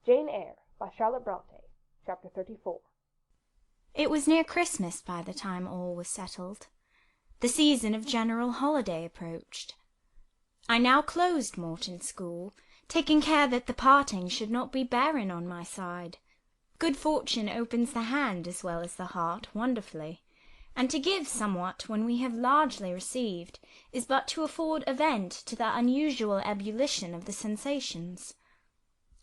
Jane Eyre by Charlotte Brontë, Chapter 34. It was near Christmas by the time all was settled. The season of general holiday approached. I now closed Morton School, taking care that the parting should not be barren on my side. Good fortune opens the hand as well as the heart wonderfully, and to give somewhat when we have largely received is but to afford a vent to the unusual ebullition of the sensations.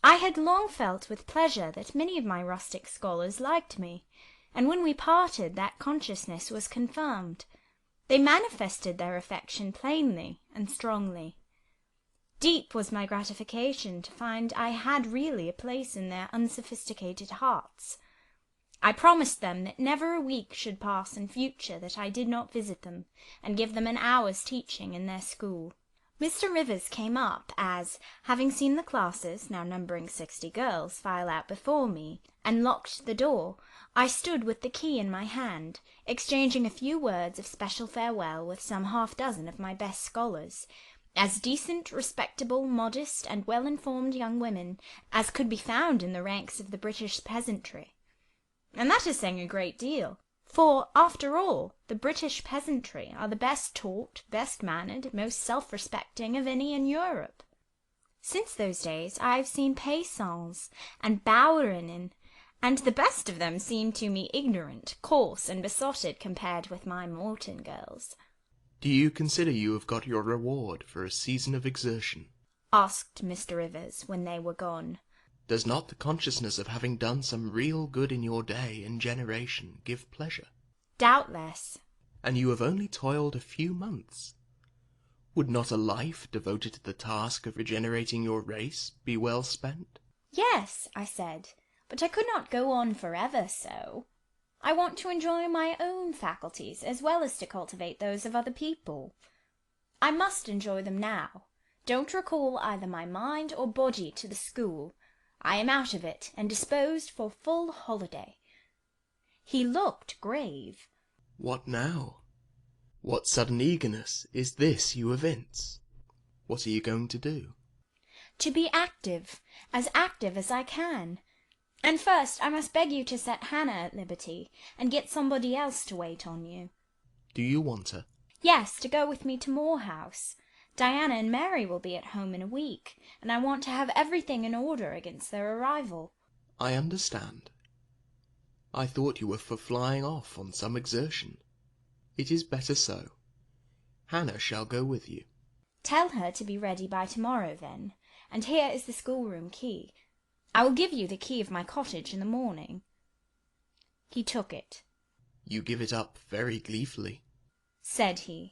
I had long felt with pleasure that many of my rustic scholars liked me, and when we parted that consciousness was confirmed. They manifested their affection plainly and strongly. Deep was my gratification to find I had really a place in their unsophisticated hearts. I promised them that never a week should pass in future that I did not visit them, and give them an hour's teaching in their school. Mr. Rivers came up as, having seen the classes, now numbering 60 girls, file out before me, and locked the door, I stood with the key in my hand, exchanging a few words of special farewell with some half-dozen of my best scholars, as decent, respectable, modest, and well-informed young women as could be found in the ranks of the British peasantry. And that is saying a great deal. For, after all, the British peasantry are the best taught, best mannered, most self-respecting of any in Europe. Since those days I have seen paysans and bouwerinnen, and the best of them seem to me ignorant, coarse, and besotted compared with my Morton girls. "Do you consider you have got your reward for a season of exertion?" asked Mr. Rivers when they were gone. "Does not the consciousness of having done some real good in your day and generation give pleasure?" "Doubtless." "And you have only toiled a few months. Would not a life devoted to the task of regenerating your race be well spent?" "Yes," I said, "but I could not go on forever so. I want to enjoy my own faculties as well as to cultivate those of other people. I must enjoy them now. Don't recall either my mind or body to the school. I am out of it, and disposed for full holiday." He looked grave. "What now? What sudden eagerness is this you evince? What are you going to do?" "To be active as I can. And first I must beg you to set Hannah at liberty, and get somebody else to wait on you." "Do you want her?" "Yes, to go with me to Moor House. Diana and Mary will be at home in a week, and I want to have everything in order against their arrival." "I understand. I thought you were for flying off on some exertion. It is better so. Hannah shall go with you." "Tell her to be ready by tomorrow, then, and here is the schoolroom key. I will give you the key of my cottage in the morning." He took it. "You give it up very gleefully," said he.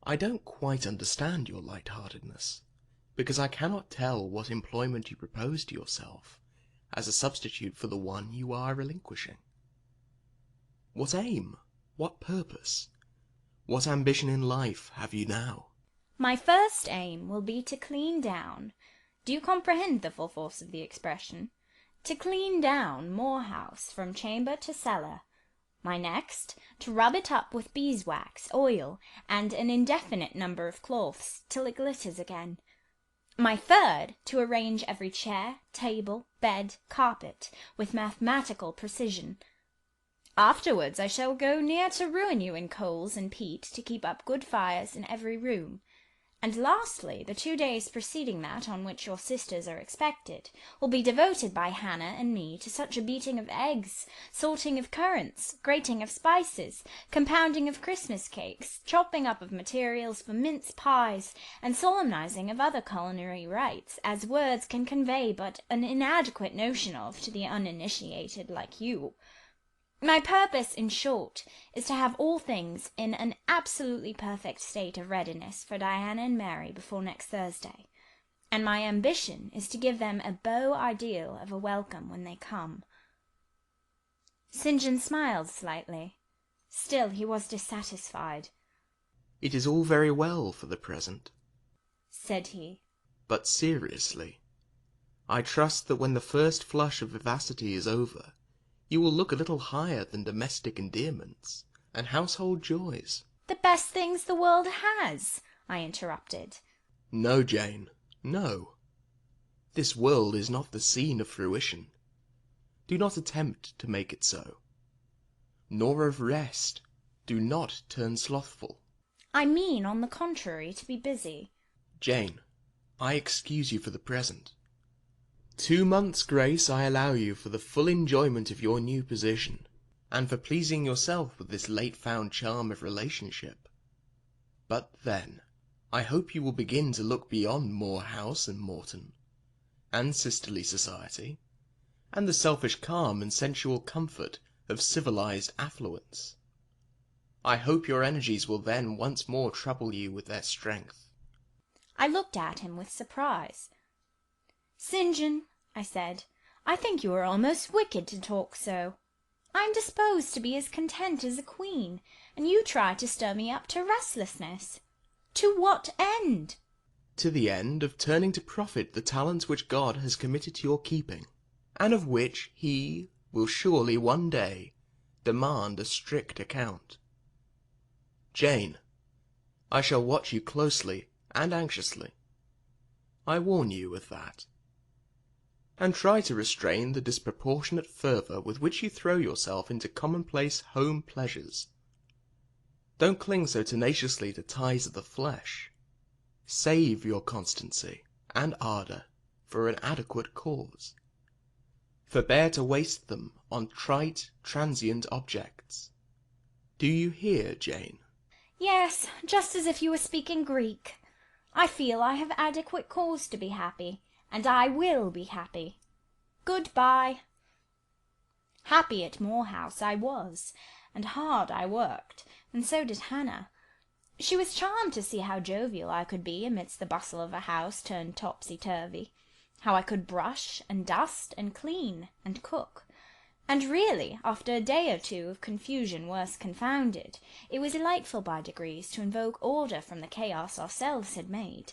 "I don't quite understand your light-heartedness, because I cannot tell what employment you propose to yourself as a substitute for the one you are relinquishing. What aim, what purpose, what ambition in life have you now?" "My first aim will be to clean down. Do you comprehend the full force of the expression? To clean down Moor House from chamber to cellar. My next, to rub it up with beeswax, oil, and an indefinite number of cloths, till it glitters again. My third, to arrange every chair, table, bed, carpet, with mathematical precision. Afterwards I shall go near to ruin you in coals and peat to keep up good fires in every room. And lastly, the 2 days preceding that on which your sisters are expected will be devoted by Hannah and me to such a beating of eggs, salting of currants, grating of spices, compounding of Christmas cakes, chopping up of materials for mince pies, and solemnizing of other culinary rites, as words can convey but an inadequate notion of to the uninitiated like you. My purpose, in short, is to have all things in an absolutely perfect state of readiness for Diana and Mary before next Thursday, and my ambition is to give them a beau ideal of a welcome when they come." St. John smiled slightly. Still he was dissatisfied. "It is all very well for the present," said he. "but seriously, I trust that when the first flush of vivacity is over, you will look a little higher than domestic endearments and household joys." "The best things the world has," I interrupted. "No, Jane, no. This world is not the scene of fruition. Do not attempt to make it so. Nor of rest. Do not turn slothful. I mean, on the contrary, to be busy. Jane, I excuse you for the present. 2 months' grace I allow you for the full enjoyment of your new position, and for pleasing yourself with this late-found charm of relationship. But then, I hope you will begin to look beyond Moor House and Morton, and sisterly society, and the selfish calm and sensual comfort of civilized affluence. I hope your energies will then once more trouble you with their strength. I looked at him with surprise. St. John, I said, I think you are almost wicked to talk so. I am disposed to be as content as a queen, and you try to stir me up to restlessness. To what end? To the end of turning to profit the talents which God has committed to your keeping, and of which he will surely one day demand a strict account. Jane, I shall watch you closely and anxiously. I warn you of that. And try to restrain the disproportionate fervour with which you throw yourself into commonplace home pleasures. Don't cling so tenaciously to ties of the flesh. Save your constancy and ardour for an adequate cause. Forbear to waste them on trite, transient objects. Do you hear, Jane? Yes, just as if you were speaking Greek. I feel I have adequate cause to be happy, and I will be happy. Good-bye. Happy at Moor House I was, and hard I worked, and so did Hannah. She was charmed to see how jovial I could be amidst the bustle of a house turned topsy-turvy, how I could brush and dust and clean and cook. And really, after a day or two of confusion worse confounded, it was delightful by degrees to invoke order from the chaos ourselves had made.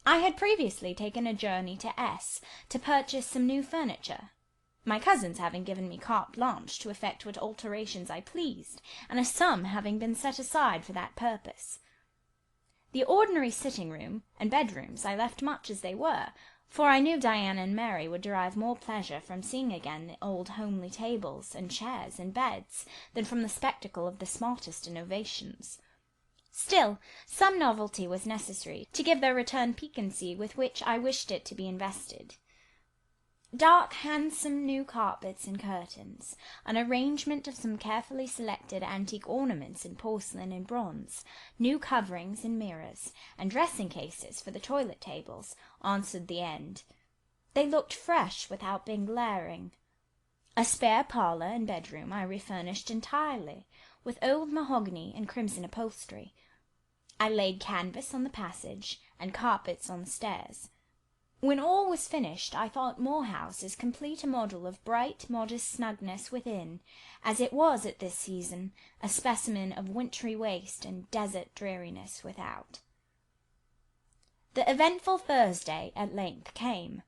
I had previously taken a journey to S to purchase some new furniture, my cousins having given me carte blanche to effect what alterations I pleased, and a sum having been set aside for that purpose. The ordinary sitting-room and bedrooms I left much as they were, for I knew Diana and Mary would derive more pleasure from seeing again the old homely tables and chairs and beds than from the spectacle of the smartest innovations. Still, some novelty was necessary to give their return piquancy with which I wished it to be invested. Dark, handsome new carpets and curtains, an arrangement of some carefully selected antique ornaments in porcelain and bronze, new coverings and mirrors, and dressing-cases for the toilet tables, answered the end. They looked fresh without being glaring. A spare parlour and bedroom I refurnished entirely, with old mahogany and crimson upholstery. I laid canvas on the passage, and carpets on the stairs. When all was finished, I thought Moor House as complete a model of bright, modest snugness within, as it was at this season a specimen of wintry waste and desert dreariness without. The eventful Thursday at length came.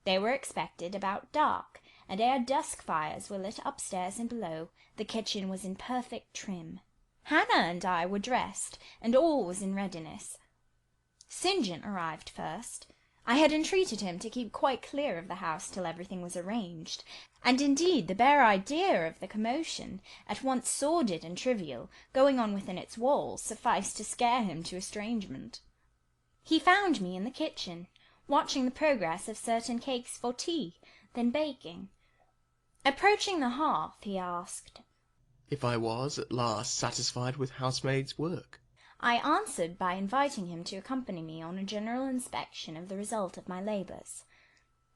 They were expected about dark, and ere dusk fires were lit upstairs and below, the kitchen was in perfect trim. Hannah and I were dressed, and all was in readiness. St. John arrived first. I had entreated him to keep quite clear of the house till everything was arranged, and indeed the bare idea of the commotion, at once sordid and trivial, going on within its walls, sufficed to scare him to estrangement. He found me in the kitchen, watching the progress of certain cakes for tea, then baking. Approaching the hearth, he asked, If I was at last satisfied with housemaid's work. I answered by inviting him to accompany me on a general inspection of the result of my labours.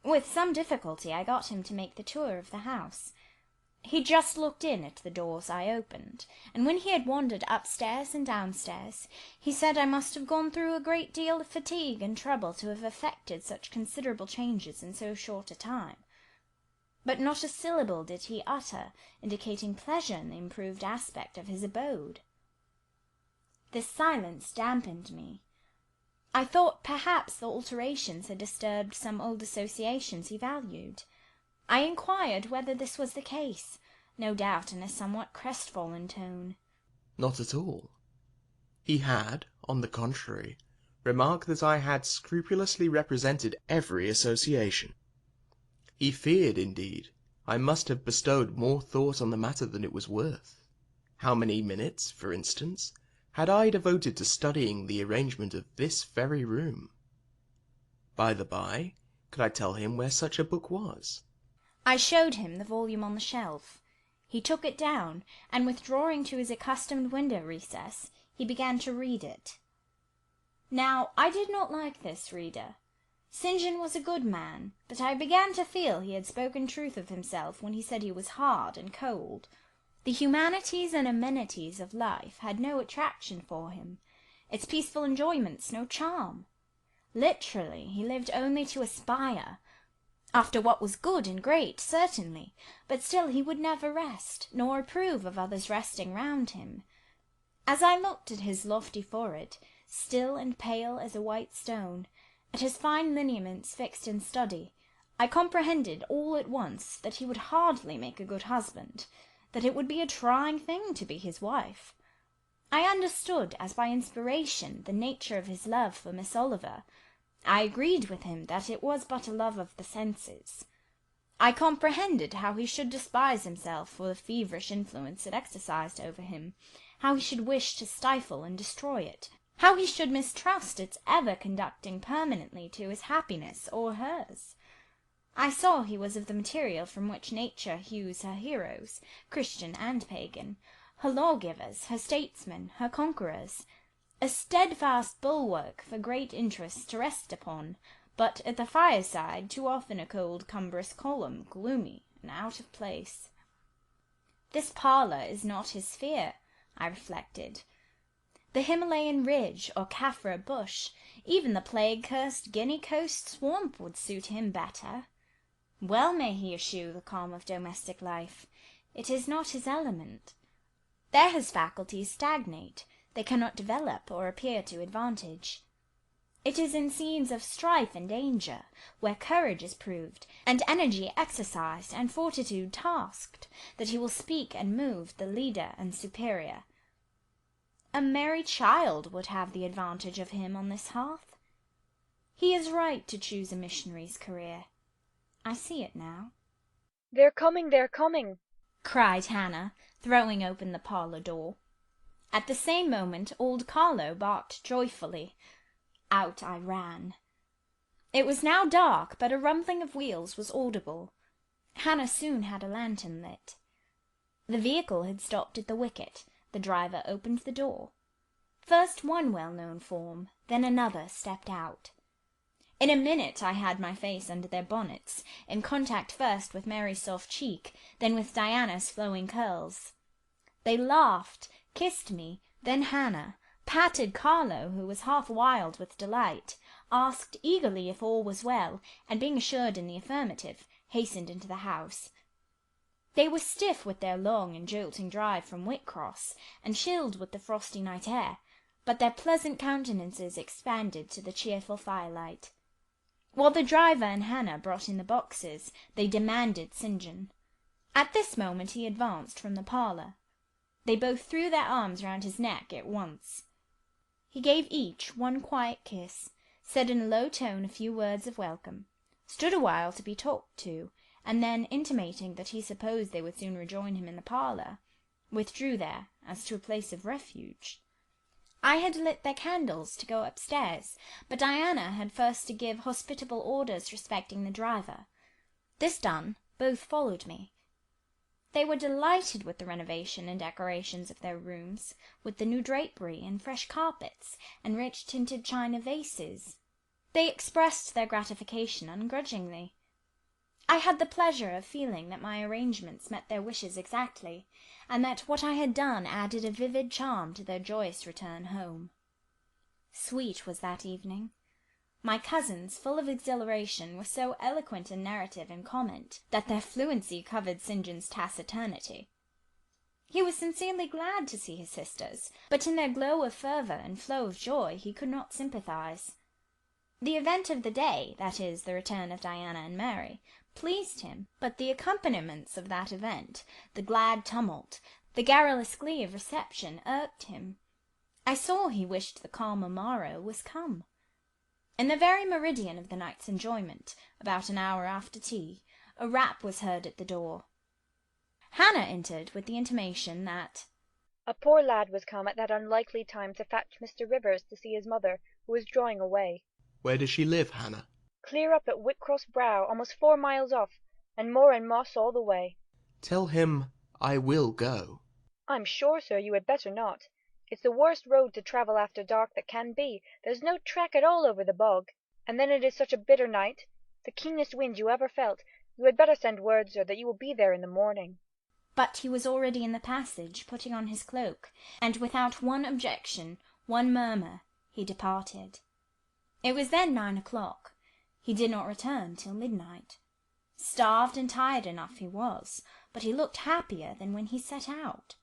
With some difficulty I got him to make the tour of the house. He just looked in at the doors I opened, and when he had wandered upstairs and downstairs, he said I must have gone through a great deal of fatigue and trouble to have effected such considerable changes in so short a time. But not a syllable did he utter, indicating pleasure in the improved aspect of his abode. This silence dampened me. I thought perhaps the alterations had disturbed some old associations he valued. I inquired whether this was the case, no doubt in a somewhat crestfallen tone. Not at all. He had, on the contrary, remarked that I had scrupulously represented every association. He feared, indeed, I must have bestowed more thought on the matter than it was worth. How many minutes, for instance, had I devoted to studying the arrangement of this very room? By the by, could I tell him where such a book was? I showed him the volume on the shelf. He took it down, and withdrawing to his accustomed window recess, he began to read it. Now, I did not like this reader. St. John was a good man, but I began to feel he had spoken truth of himself when he said he was hard and cold. The humanities and amenities of life had no attraction for him, its peaceful enjoyments no charm. Literally, he lived only to aspire, after what was good and great, certainly, but still he would never rest, nor approve of others resting round him. As I looked at his lofty forehead, still and pale as a white stone, at his fine lineaments fixed in study, I comprehended all at once that he would hardly make a good husband, that it would be a trying thing to be his wife. I understood, as by inspiration, the nature of his love for Miss Oliver. I agreed with him that it was but a love of the senses. I comprehended how he should despise himself for the feverish influence it exercised over him, how he should wish to stifle and destroy it, how he should mistrust its ever conducting permanently to his happiness or hers. I saw he was of the material from which nature hews her heroes, Christian and pagan, her lawgivers, her statesmen, her conquerors, a steadfast bulwark for great interests to rest upon, but at the fireside too often a cold cumbrous column, gloomy and out of place. This parlour is not his sphere, I reflected. The Himalayan ridge or Kaffir bush, even the plague-cursed Guinea coast swamp would suit him better. Well may he eschew the calm of domestic life. It is not his element. There his faculties stagnate, they cannot develop or appear to advantage. It is in scenes of strife and danger, where courage is proved, and energy exercised, and fortitude tasked, that he will speak and move the leader and superior. A merry child would have the advantage of him on this hearth. He is right to choose a missionary's career. I see it now. "They're coming, they're coming!" cried Hannah, throwing open the parlour door. At the same moment old Carlo barked joyfully. Out I ran. It was now dark, but a rumbling of wheels was audible. Hannah soon had a lantern lit. The vehicle had stopped at the wicket. The driver opened the door. First one well-known form, then another stepped out. In a minute I had my face under their bonnets, in contact first with Mary's soft cheek, then with Diana's flowing curls. They laughed, kissed me, then Hannah, patted Carlo, who was half wild with delight, asked eagerly if all was well, and being assured in the affirmative, hastened into the house. They were stiff with their long and jolting drive from Whitcross, and chilled with the frosty night air, but their pleasant countenances expanded to the cheerful firelight. While the driver and Hannah brought in the boxes, they demanded St. John. At this moment he advanced from the parlour. They both threw their arms round his neck at once. He gave each one quiet kiss, said in a low tone a few words of welcome, stood a while to be talked to, and then, intimating that he supposed they would soon rejoin him in the parlour, withdrew there as to a place of refuge. I had lit their candles to go upstairs, but Diana had first to give hospitable orders respecting the driver. This done, both followed me. They were delighted with the renovation and decorations of their rooms, with the new drapery and fresh carpets and rich tinted china vases. They expressed their gratification ungrudgingly. I had the pleasure of feeling that my arrangements met their wishes exactly, and that what I had done added a vivid charm to their joyous return home. Sweet was that evening. My cousins, full of exhilaration, were so eloquent in narrative and comment that their fluency covered St. John's taciturnity. He was sincerely glad to see his sisters, but in their glow of fervour and flow of joy he could not sympathize. The event of the day, that is, the return of Diana and Mary, pleased him, but the accompaniments of that event, the glad tumult, the garrulous glee of reception, irked him. I saw he wished the calmer morrow was come. In the very meridian of the night's enjoyment, about an hour after tea, a rap was heard at the door. Hannah entered with the intimation that a poor lad was come at that unlikely time to fetch Mr. Rivers to see his mother, who was drawing away. Where does she live, Hannah? Clear up at Whitcross Brow, almost 4 miles off, and moor and moss all the way. Tell him I will go. I'm sure, sir, you had better not. It's the worst road to travel after dark that can be. There's no track at all over the bog, and then it is such a bitter night, the keenest wind you ever felt. You had better send word, sir, that you will be there in the morning. But he was already in the passage, putting on his cloak, and without one objection, one murmur, he departed. It was then 9 o'clock. He did not return till midnight. Starved and tired enough he was, but he looked happier than when he set out.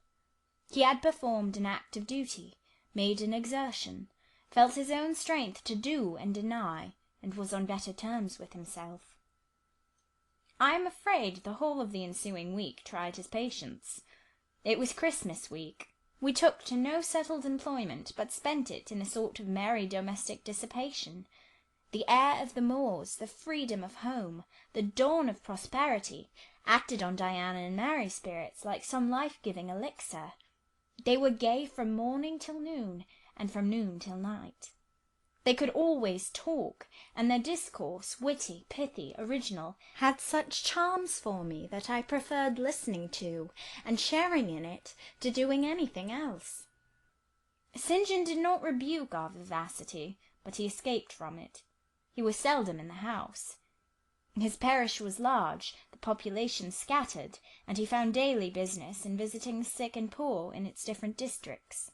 He had performed an act of duty, made an exertion, felt his own strength to do and deny, and was on better terms with himself. I am afraid the whole of the ensuing week tried his patience. It was Christmas week. We took to no settled employment, but spent it in a sort of merry domestic dissipation. The air of the moors, the freedom of home, the dawn of prosperity, acted on Diana and Mary's spirits like some life-giving elixir. They were gay from morning till noon, and from noon till night. They could always talk, and their discourse, witty, pithy, original, had such charms for me that I preferred listening to, and sharing in it, to doing anything else. St. John did not rebuke our vivacity, but he escaped from it. He was seldom in the house. His parish was large, the population scattered, and he found daily business in visiting the sick and poor in its different districts.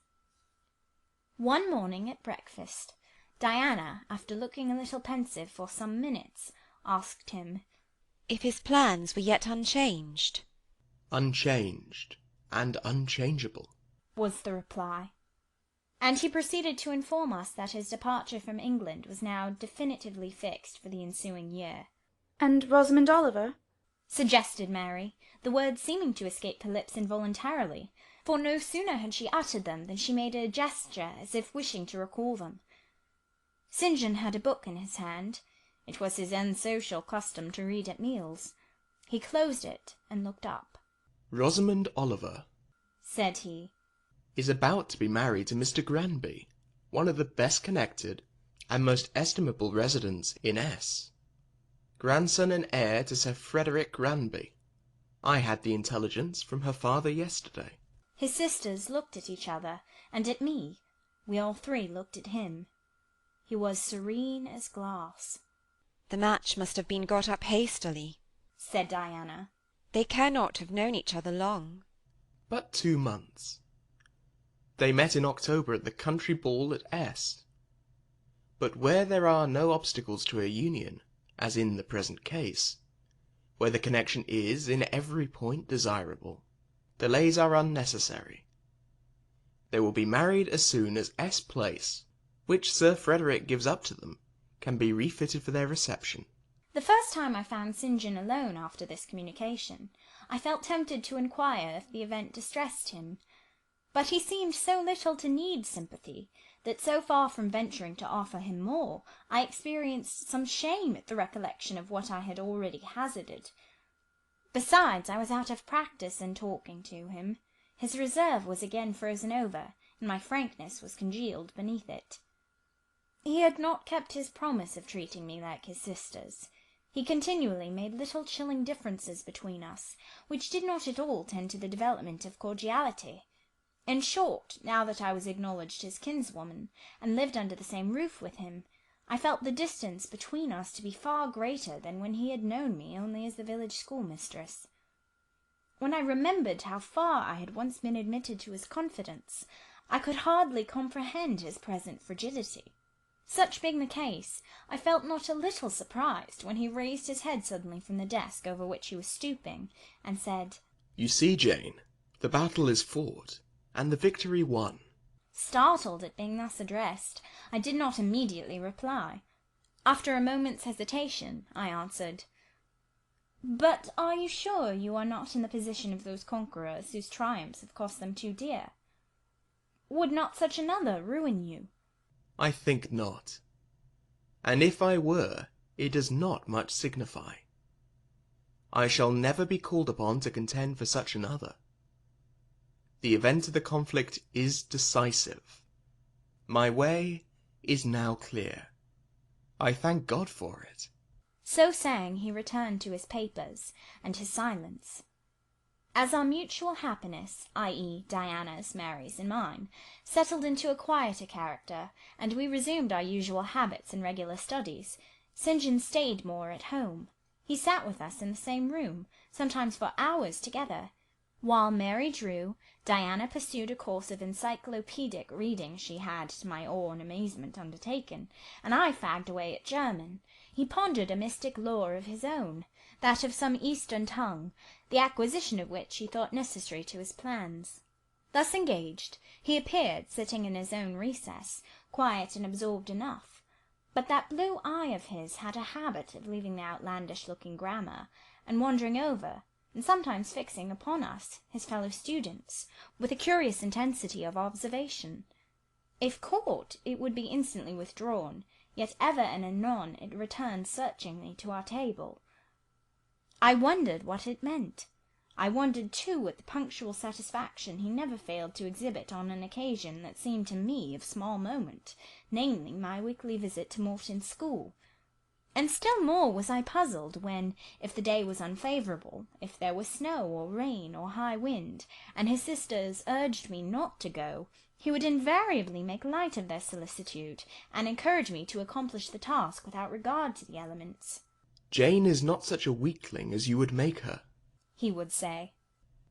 One morning at breakfast, Diana, after looking a little pensive for some minutes, asked him, if his plans were yet unchanged. Unchanged and unchangeable, was the reply. And he proceeded to inform us that his departure from England was now definitively fixed for the ensuing year. And Rosamond Oliver? Suggested Mary, the words seeming to escape her lips involuntarily, for no sooner had she uttered them than she made a gesture as if wishing to recall them. St. John had a book in his hand. It was his unsocial custom to read at meals. He closed it and looked up. Rosamond Oliver, said he, is about to be married to Mr. Granby, one of the best connected and most estimable residents in S. Grandson and heir to Sir Frederick Granby. I had the intelligence from her father yesterday. His sisters looked at each other, and at me. We all three looked at him. He was serene as glass. The match must have been got up hastily, said Diana. They cannot have known each other long. But 2 months. They met in October at the country ball at S. But where there are no obstacles to a union, as in the present case, where the connection is in every point desirable, delays are unnecessary. They will be married as soon as S Place, which Sir Frederick gives up to them, can be refitted for their reception. The first time I found St. John alone after this communication, I felt tempted to inquire if the event distressed him, but he seemed so little to need sympathy, that so far from venturing to offer him more, I experienced some shame at the recollection of what I had already hazarded. Besides, I was out of practice in talking to him. His reserve was again frozen over, and my frankness was congealed beneath it. He had not kept his promise of treating me like his sisters. He continually made little chilling differences between us, which did not at all tend to the development of cordiality. In short, now that I was acknowledged his kinswoman, and lived under the same roof with him, I felt the distance between us to be far greater than when he had known me only as the village schoolmistress. When I remembered how far I had once been admitted to his confidence, I could hardly comprehend his present frigidity. Such being the case, I felt not a little surprised when he raised his head suddenly from the desk over which he was stooping, and said, "You see, Jane, the battle is fought, and the victory won." Startled at being thus addressed, I did not immediately reply. After a moment's hesitation, I answered, "But are you sure you are not in the position of those conquerors whose triumphs have cost them too dear? Would not such another ruin you?" I think not. and if I were, it does not much signify. I shall never be called upon to contend for such another. The event of the conflict is decisive. My way is now clear. I thank God for it." So saying, he returned to his papers and his silence. As our mutual happiness, i.e. Diana's, Mary's, and mine, settled into a quieter character, and we resumed our usual habits and regular studies, St. John stayed more at home. He sat with us in the same room, sometimes for hours together. While Mary drew, Diana pursued a course of encyclopedic reading she had, to my awe and amazement, undertaken, and I fagged away at German. He pondered a mystic lore of his own, that of some Eastern tongue, the acquisition of which he thought necessary to his plans. Thus engaged, he appeared, sitting in his own recess, quiet and absorbed enough. But that blue eye of his had a habit of leaving the outlandish-looking grammar, and wandering over, and sometimes fixing upon us, his fellow students, with a curious intensity of observation. If caught, it would be instantly withdrawn, yet ever and anon it returned searchingly to our table. I wondered what it meant. I wondered, too, at the punctual satisfaction he never failed to exhibit on an occasion that seemed to me of small moment, namely my weekly visit to Morton's school. And still more was I puzzled when, if the day was unfavourable, if there was snow or rain or high wind, and his sisters urged me not to go, he would invariably make light of their solicitude, and encourage me to accomplish the task without regard to the elements. "Jane is not such a weakling as you would make her," he would say.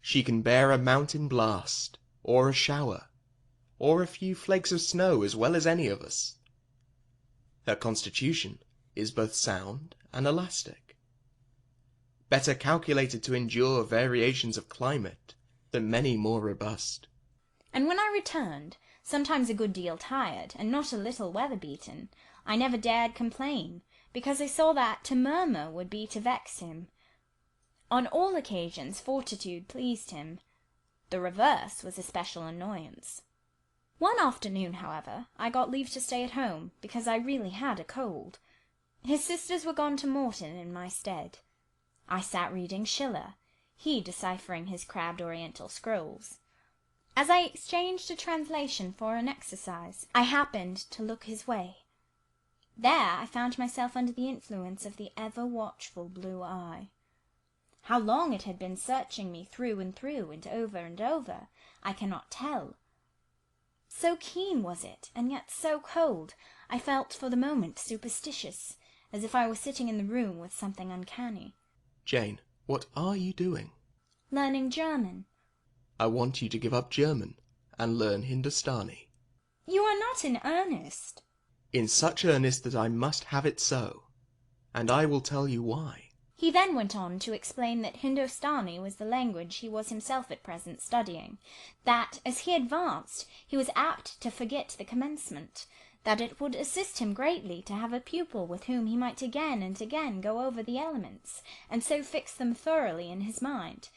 "She can bear a mountain blast, or a shower, or a few flakes of snow as well as any of us. Her constitution is both sound and elastic, better calculated to endure variations of climate than many more robust." And when I returned, sometimes a good deal tired, and not a little weather-beaten, I never dared complain, because I saw that to murmur would be to vex him. On all occasions fortitude pleased him. The reverse was a special annoyance. One afternoon, however, I got leave to stay at home, because I really had a cold. His sisters were gone to Morton in my stead. I sat reading Schiller, he deciphering his crabbed oriental scrolls. As I exchanged a translation for an exercise, I happened to look his way. There I found myself under the influence of the ever-watchful blue eye. How long it had been searching me through and over, I cannot tell. So keen was it, and yet so cold, I felt for the moment superstitious, as if I were sitting in the room with something uncanny. "Jane, what are you doing?" Learning German. "I want you to give up German and learn Hindustani." You are not in earnest. "In such earnest that I must have it so, and I will tell you why." He then went on to explain that Hindustani was the language he was himself at present studying, that, as he advanced, he was apt to forget the commencement, that it would assist him greatly to have a pupil with whom he might again and again go over the elements, and so fix them thoroughly in his mind,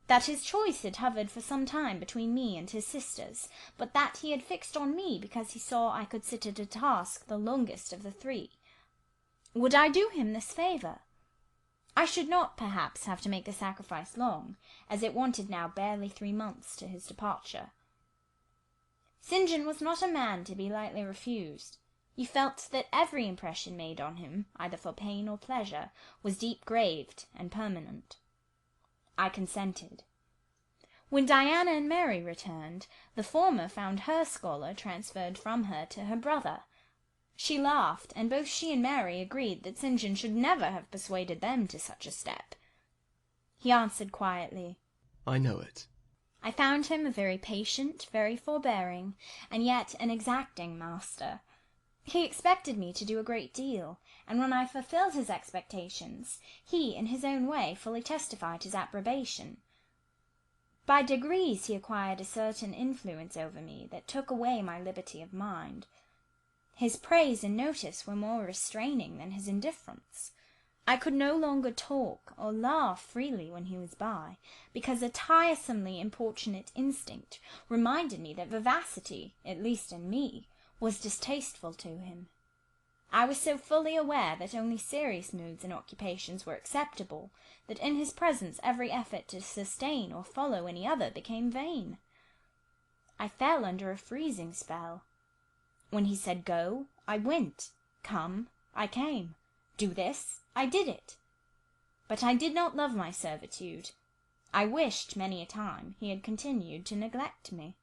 that his choice had hovered for some time between me and his sisters, but that he had fixed on me because he saw I could sit at a task the longest of the three. Would I do him this favour? I should not, perhaps, have to make the sacrifice long, as it wanted now barely 3 months to his departure. St. John was not a man to be lightly refused. He felt that every impression made on him, either for pain or pleasure, was deep-graved and permanent. I consented. When Diana and Mary returned, the former found her scholar transferred from her to her brother. She laughed, and both she and Mary agreed that St. John should never have persuaded them to such a step. He answered quietly, "I know it." I found him a very patient, very forbearing, and yet an exacting master. He expected me to do a great deal, and when I fulfilled his expectations, he, in his own way, fully testified his approbation. By degrees he acquired a certain influence over me that took away my liberty of mind. His praise and notice were more restraining than his indifference. I could no longer talk or laugh freely when he was by, because a tiresomely importunate instinct reminded me that vivacity, at least in me, was distasteful to him. I was so fully aware that only serious moods and occupations were acceptable, that in his presence every effort to sustain or follow any other became vain. I fell under a freezing spell. When he said go, I went. Come, I came. Do this, I did it. But I did not love my servitude. I wished many a time he had continued to neglect me.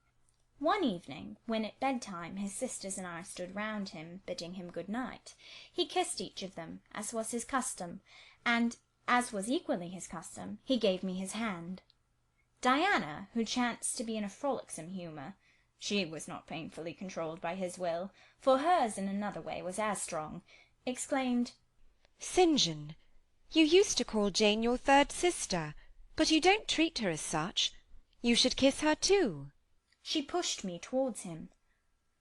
One evening, when at bedtime his sisters and I stood round him, bidding him good night, he kissed each of them, as was his custom, and, as was equally his custom, he gave me his hand. Diana, who chanced to be in a frolicsome humour, she was not painfully controlled by his will, for hers in another way was as strong, exclaimed, "St. John, you used to call Jane your third sister, but you don't treat her as such. You should kiss her too." She pushed me towards him.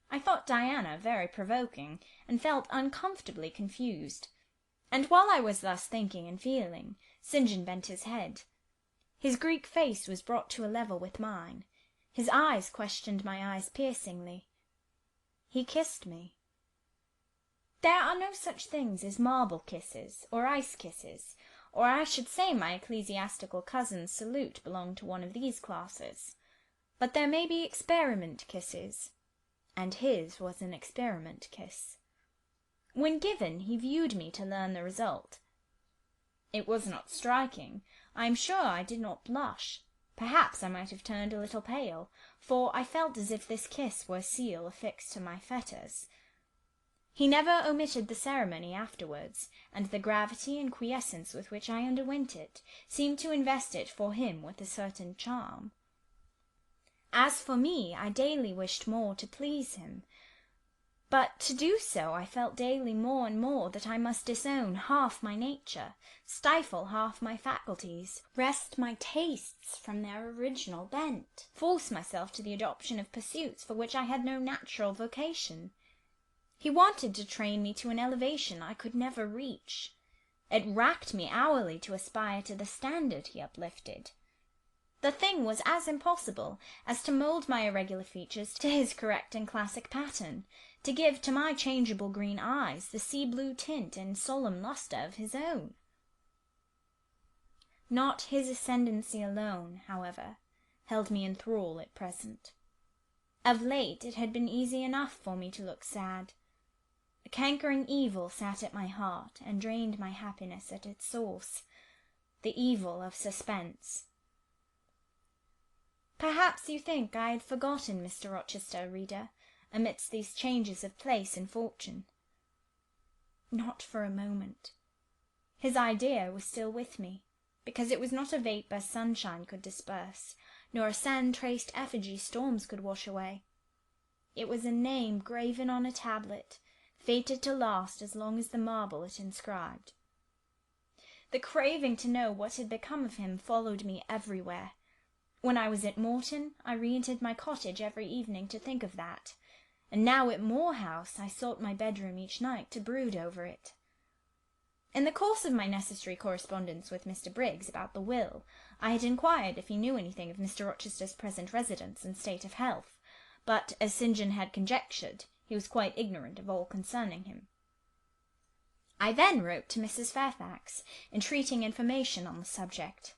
I thought Diana very provoking, and felt uncomfortably confused. And while I was thus thinking and feeling, St. John bent his head. His Greek face was brought to a level with mine. His eyes questioned my eyes piercingly. He kissed me. There are no such things as marble kisses, or ice kisses, or I should say my ecclesiastical cousin's salute belonged to one of these classes. But there may be experiment kisses, and his was an experiment kiss. When given, he viewed me to learn the result. It was not striking. I am sure I did not blush. Perhaps I might have turned a little pale, for I felt as if this kiss were a seal affixed to my fetters. He never omitted the ceremony afterwards, and the gravity and quiescence with which I underwent it seemed to invest it for him with a certain charm. As for me, I daily wished more to please him, but to do so I felt daily more and more that I must disown half my nature, stifle half my faculties, wrest my tastes from their original bent, force myself to the adoption of pursuits for which I had no natural vocation. He wanted to train me to an elevation I could never reach. It racked me hourly to aspire to the standard he uplifted. The thing was as impossible as to mould my irregular features to his correct and classic pattern, to give to my changeable green eyes the sea-blue tint and solemn lustre of his own. Not his ascendancy alone, however, held me in thrall at present. Of late it had been easy enough for me to look sad. A cankering evil sat at my heart and drained my happiness at its source, the evil of suspense. Perhaps you think I had forgotten Mr. Rochester, reader, amidst these changes of place and fortune. Not for a moment. His idea was still with me, because it was not a vapour sunshine could disperse, nor a sand-traced effigy storms could wash away. It was a name graven on a tablet, fated to last as long as the marble it inscribed. The craving to know what had become of him followed me everywhere. When I was at Morton, I re-entered my cottage every evening to think of that, and now at Moor House I sought my bedroom each night to brood over it. In the course of my necessary correspondence with Mr. Briggs about the will, I had inquired if he knew anything of Mr. Rochester's present residence and state of health, but, as St. John had conjectured, he was quite ignorant of all concerning him. I then wrote to Mrs. Fairfax, entreating information on the subject.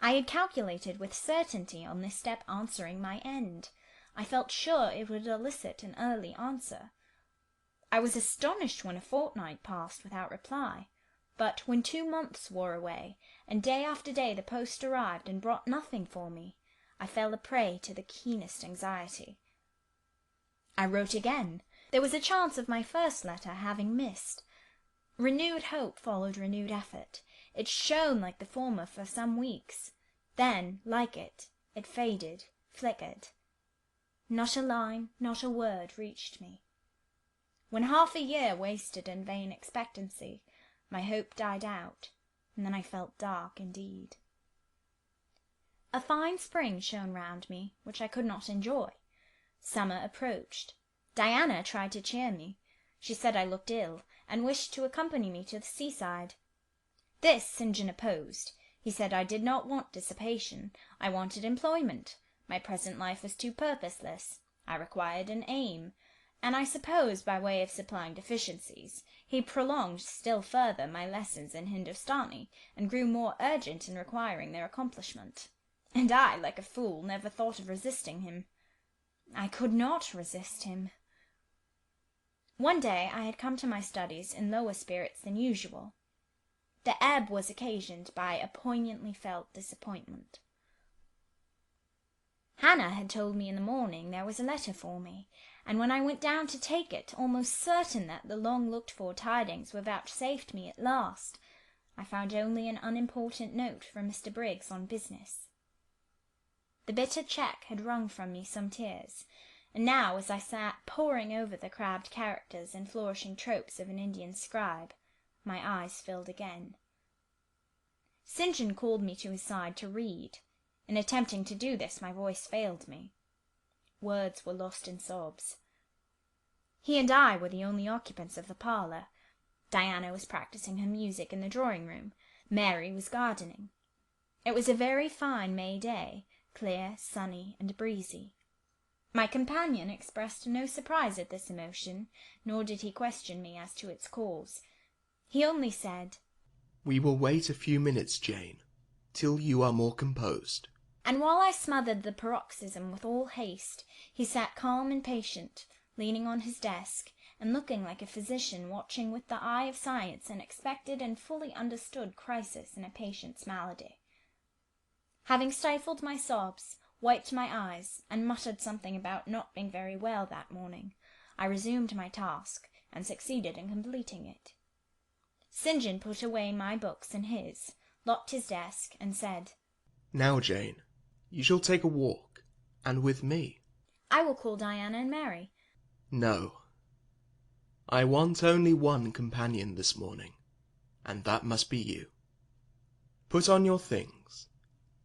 I had calculated with certainty on this step answering my end. I felt sure it would elicit an early answer. I was astonished when a fortnight passed without reply, but when 2 months wore away, and day after day the post arrived and brought nothing for me, I fell a prey to the keenest anxiety. I wrote again. There was a chance of my first letter having missed. Renewed hope followed renewed effort. It shone like the former for some weeks. Then, like it faded, flickered. Not a line, not a word reached me. When half a year wasted in vain expectancy, my hope died out, and then I felt dark indeed. A fine spring shone round me, which I could not enjoy. Summer approached. Diana tried to cheer me. She said I looked ill, and wished to accompany me to the seaside. This St. John opposed. He said I did not want dissipation. I wanted employment. My present life was too purposeless. I required an aim, and I suppose by way of supplying deficiencies, he prolonged still further my lessons in Hindustani, and grew more urgent in requiring their accomplishment. And I, like a fool, never thought of resisting him. I could not resist him. One day I had come to my studies in lower spirits than usual. The ebb was occasioned by a poignantly felt disappointment. Hannah had told me in the morning there was a letter for me, and when I went down to take it, almost certain that the long-looked-for tidings were vouchsafed me at last, I found only an unimportant note from Mr. Briggs on business. The bitter check had wrung from me some tears, and now, as I sat poring over the crabbed characters and flourishing tropes of an Indian scribe, my eyes filled again. St. John called me to his side to read. In attempting to do this, my voice failed me. Words were lost in sobs. He and I were the only occupants of the parlour. Diana was practising her music in the drawing-room. Mary was gardening. It was a very fine May day, clear, sunny, and breezy. My companion expressed no surprise at this emotion, nor did he question me as to its cause. He only said, "We will wait a few minutes, Jane, till you are more composed." And while I smothered the paroxysm with all haste, he sat calm and patient, leaning on his desk, and looking like a physician watching with the eye of science an expected and fully understood crisis in a patient's malady. Having stifled my sobs, wiped my eyes, and muttered something about not being very well that morning, I resumed my task, and succeeded in completing it. St. John put away my books and his, locked his desk, and said, "Now, Jane, you shall take a walk, and with me." "I will call Diana and Mary." "No. I want only one companion this morning, and that must be you. Put on your things.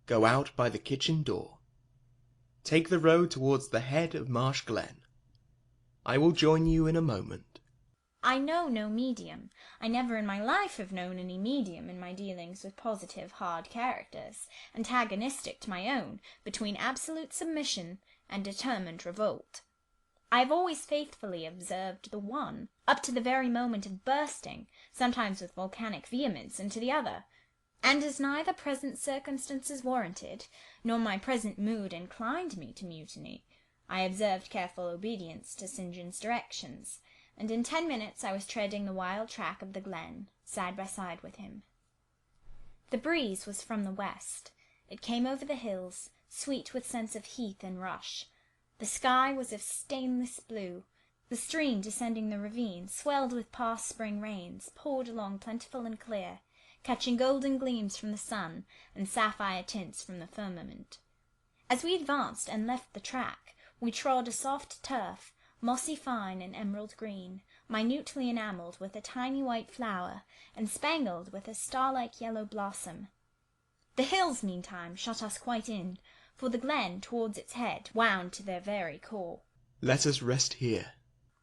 Go out by the kitchen door. Take the road towards the head of Marsh Glen. I will join you in a moment." I know no medium. I never in my life have known any medium in my dealings with positive hard characters, antagonistic to my own, between absolute submission and determined revolt. I have always faithfully observed the one, up to the very moment of bursting, sometimes with volcanic vehemence, into the other, and as neither present circumstances warranted, nor my present mood inclined me to mutiny, I observed careful obedience to St. John's directions, and in 10 minutes I was treading the wild track of the glen, side by side with him. The breeze was from the west. It came over the hills, sweet with scents of heath and rush. The sky was of stainless blue. The stream descending the ravine, swelled with past spring rains, poured along plentiful and clear, catching golden gleams from the sun and sapphire tints from the firmament. As we advanced and left the track, we trod a soft turf, mossy fine and emerald green, minutely enamelled with a tiny white flower, and spangled with a star-like yellow blossom. The hills, meantime, shut us quite in, for the glen, towards its head, wound to their very core. "Let us rest here,"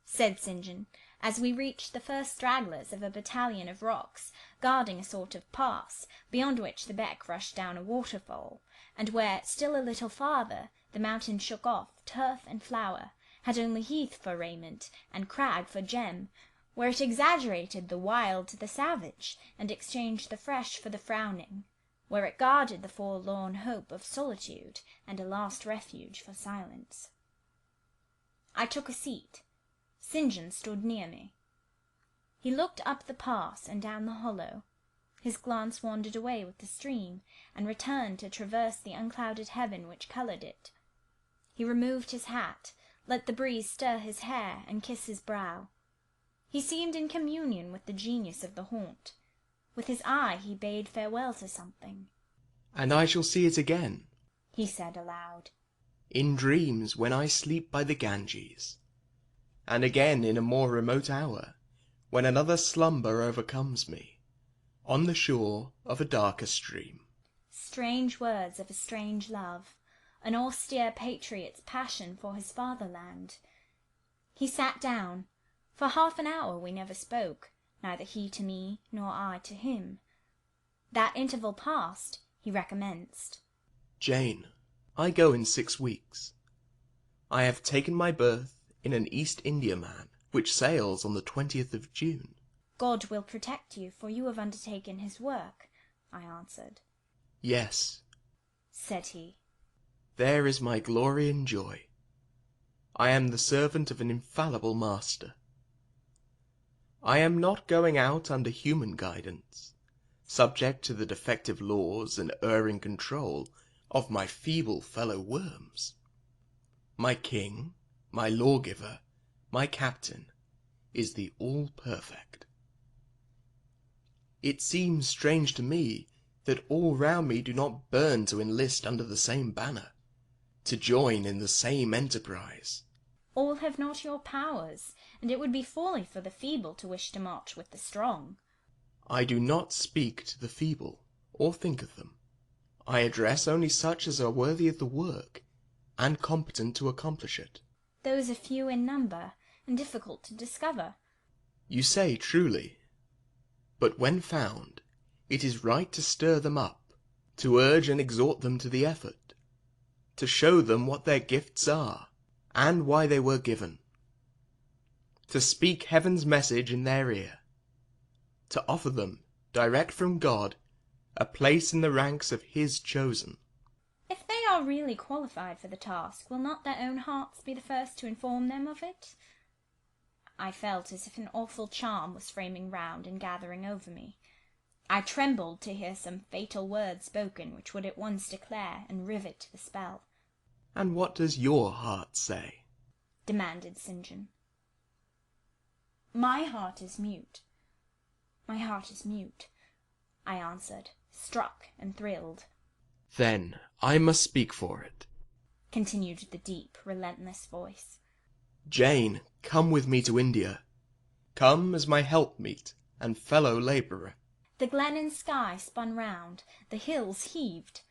said St. John, as we reached the first stragglers of a battalion of rocks, guarding a sort of pass, beyond which the beck rushed down a waterfall, and where, still a little farther, the mountain shook off turf and flower, had only heath for raiment, and crag for gem, where it exaggerated the wild to the savage, and exchanged the fresh for the frowning, where it guarded the forlorn hope of solitude, and a last refuge for silence. I took a seat. St. John stood near me. He looked up the pass and down the hollow. His glance wandered away with the stream, and returned to traverse the unclouded heaven which coloured it. He removed his hat, let the breeze stir his hair and kiss his brow. He seemed in communion with the genius of the haunt. With his eye he bade farewell to something. "And I shall see it again," he said aloud, "in dreams when I sleep by the Ganges, and again in a more remote hour, when another slumber overcomes me, on the shore of a darker stream." Strange words of a strange love, an austere patriot's passion for his fatherland. He sat down. For half an hour we never spoke, neither he to me, nor I to him. That interval past, he recommenced. "Jane, I go in 6 weeks. I have taken my berth in an East Indiaman, which sails on the 20th of June. God will protect you, for you have undertaken his work, I answered. Yes, said he. There is my glory and joy. I am the servant of an infallible master. I am not going out under human guidance, subject to the defective laws and erring control of my feeble fellow worms. My king, my lawgiver, my captain, is the all-perfect. It seems strange to me that all round me do not burn to enlist under the same banner, to join in the same enterprise. All have not your powers, and it would be folly for the feeble to wish to march with the strong. I do not speak to the feeble, or think of them. I address only such as are worthy of the work, and competent to accomplish it. Those are few in number, and difficult to discover. You say truly. But when found, it is right to stir them up, to urge and exhort them to the effort, to show them what their gifts are, and why they were given, to speak heaven's message in their ear, to offer them, direct from God, a place in the ranks of his chosen. If they are really qualified for the task, will not their own hearts be the first to inform them of it? I felt as if an awful charm was framing round and gathering over me. I trembled to hear some fatal word spoken which would at once declare and rivet the spell. And what does your heart say? Demanded St. John. My heart is mute. My heart is mute, I answered, struck and thrilled. Then I must speak for it, continued the deep, relentless voice. Jane, come with me to India. Come as my helpmeet and fellow labourer. The glen and sky spun round, the hills heaved.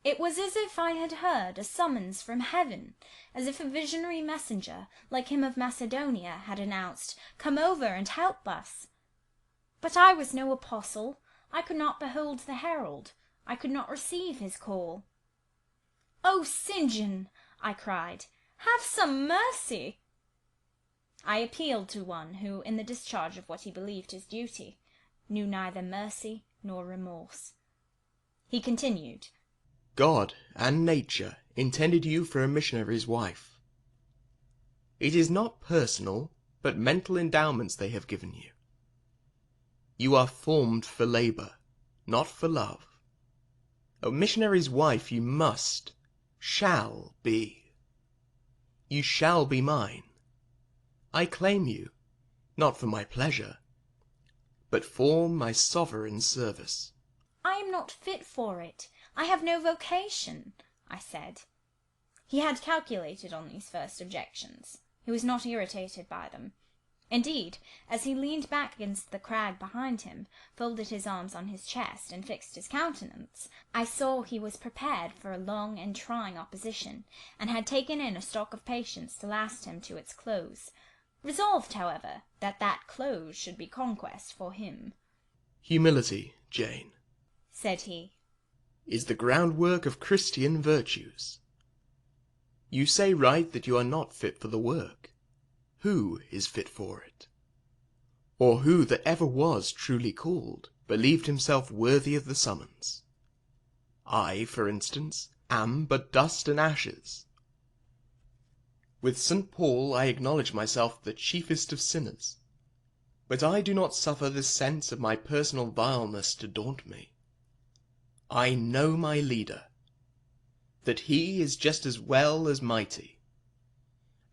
It was as if I had heard a summons from heaven, as if a visionary messenger, like him of Macedonia, had announced, "Come over and help us." But I was no apostle. I could not behold the herald. I could not receive his call. "Oh, St. John," I cried, "have some mercy!" I appealed to one who, in the discharge of what he believed his duty, knew neither mercy nor remorse. He continued, God and nature intended you for a missionary's wife. It is not personal, but mental endowments they have given you. You are formed for labour, not for love. A missionary's wife you shall be. You shall be mine. I claim you, not for my pleasure, but for my sovereign service. "I am not fit for it. I have no vocation," I said. He had calculated on these first objections. He was not irritated by them. Indeed, as he leaned back against the crag behind him, folded his arms on his chest, and fixed his countenance, I saw he was prepared for a long and trying opposition, and had taken in a stock of patience to last him to its close, resolved, however, that that close should be conquest for him. Humility, Jane, said he, is the groundwork of Christian virtues. You say right that you are not fit for the work. Who is fit for it? Or who that ever was truly called, believed himself worthy of the summons? I, for instance, am but dust and ashes. With St. Paul I acknowledge myself the chiefest of sinners, but I do not suffer this sense of my personal vileness to daunt me. I know my leader, that he is just as well as mighty,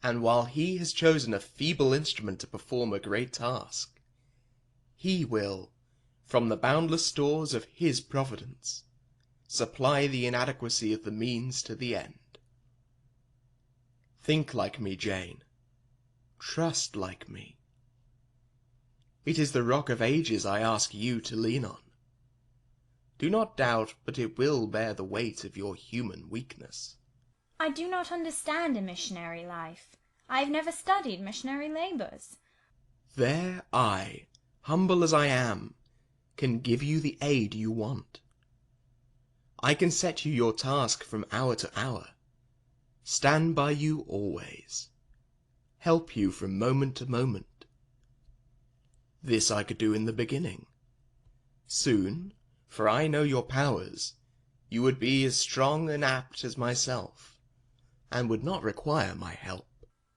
and while he has chosen a feeble instrument to perform a great task, he will, from the boundless stores of his providence, supply the inadequacy of the means to the end. Think like me, Jane. Trust like me. It is the rock of ages I ask you to lean on. Do not doubt but it will bear the weight of your human weakness. "I do not understand a missionary life. I have never studied missionary labours." There I, humble as I am, can give you the aid you want. I can set you your task from hour to hour, stand by you always, help you from moment to moment. This I could do in the beginning. Soon, for I know your powers, you would be as strong and apt as myself, and would not require my help.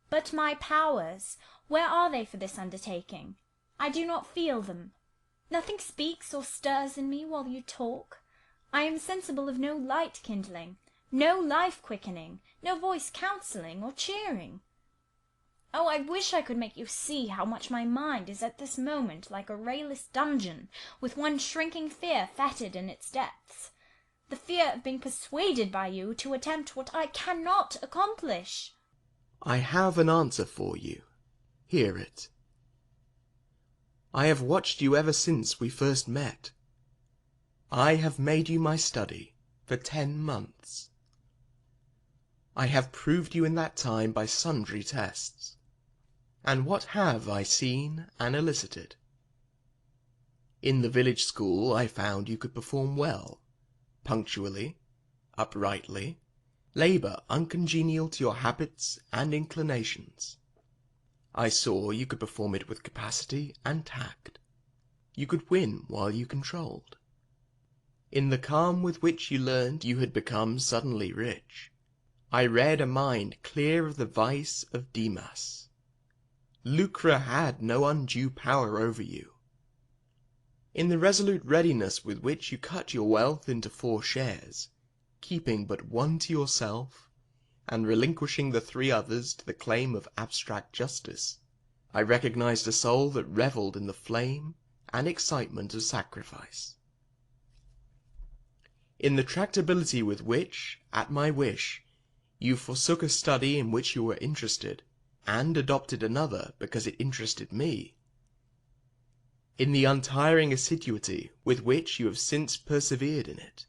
But my powers, where are they for this undertaking? I do not feel them. Nothing speaks or stirs in me while you talk. I am sensible of no light kindling, no life quickening, no voice counselling or cheering. Oh, I wish I could make you see how much my mind is at this moment like a rayless dungeon, with one shrinking fear fettered in its depths, the fear of being persuaded by you to attempt what I cannot accomplish. I have an answer for you. Hear it. I have watched you ever since we first met. I have made you my study for 10 months. I have proved you in that time by sundry tests. And what have I seen and elicited? In the village school I found you could perform well, punctually, uprightly, labour uncongenial to your habits and inclinations. I saw you could perform it with capacity and tact. You could win while you controlled. In the calm with which you learned you had become suddenly rich, I read a mind clear of the vice of Demas. Lucre had no undue power over you. In the resolute readiness with which you cut your wealth into 4 shares, keeping but one to yourself, and relinquishing the 3 others to the claim of abstract justice, I recognized a soul that revelled in the flame and excitement of sacrifice. In the tractability with which, at my wish, you forsook a study in which you were interested, and adopted another because it interested me. In the untiring assiduity with which you have since persevered in it.